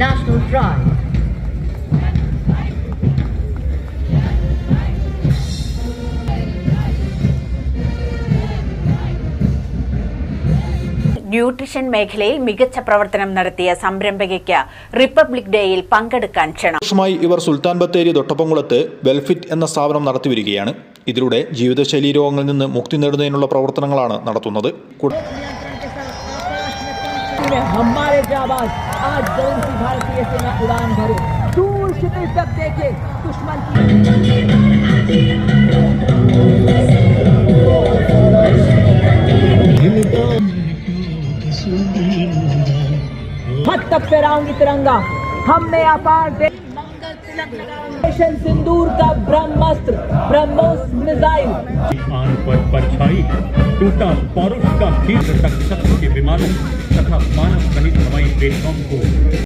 national pride. Nutrition മേഖലയിൽ മികച്ച പ്രവർത്തനം നടത്തിയ സംരംഭകയ്ക്ക് റിപ്പബ്ലിക് ഡേയിൽ പങ്കെടുക്കാൻ ക്ഷണം. വർഷമായി ഇവർ സുൽത്താൻ ബത്തേരി തൊട്ടപ്പംകുളത്ത് വെൽഫിറ്റ് എന്ന സ്ഥാപനം നടത്തിവരികയാണ്. ഇതിലൂടെ ജീവിതശൈലീ രോഗങ്ങളിൽ നിന്ന് മുക്തി നേടുന്നതിനുള്ള പ്രവർത്തനങ്ങളാണ് നടത്തുന്നത്. मत तक फहराऊंगी तिरंगा, हम में अपार मंगल तिलक लगाऊंगी सिंदूर का ब्रह्मास्त्र ब्रह्मोस मिसाइल आन पर परछाई टूटा पौरुष का तीर तक शत्रु के विमानों तथा मानव गणित हवाई प्लेटफॉर्म को